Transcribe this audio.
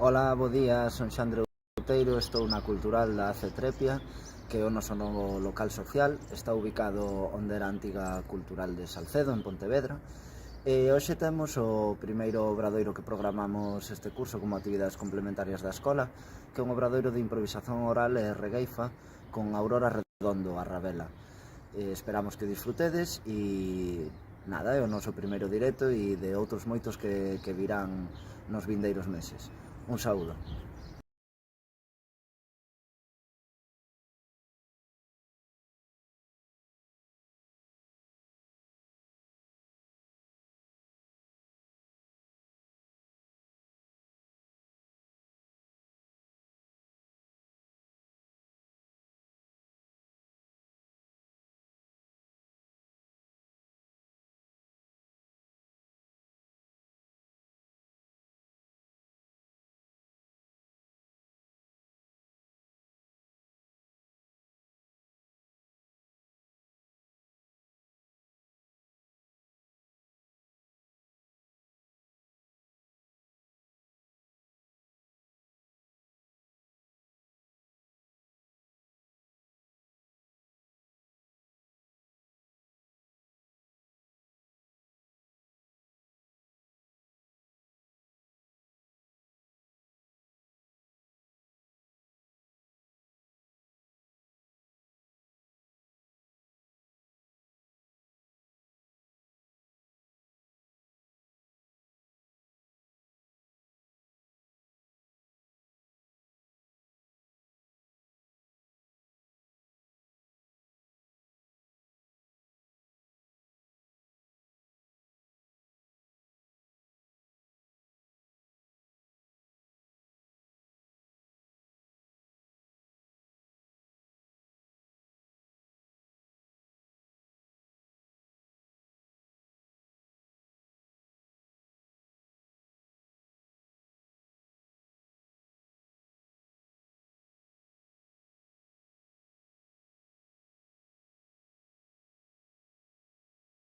Ola, bo día, son Xandre Outeiro, estou na Cultural da Cetrepia, que é o noso novo local social. Está ubicado onde era a antiga Cultural de Salcedo, en Pontevedra. E hoxe temos o primeiro obradoiro que programamos este curso como actividades complementarias da escola, que é un obradoiro de improvisación oral e regueifa con Aurora Redondo, a Rabela. Esperamos que disfrutedes e nada, é o noso primeiro directo e de outros moitos que virán nos vindeiros meses. Un saúdo.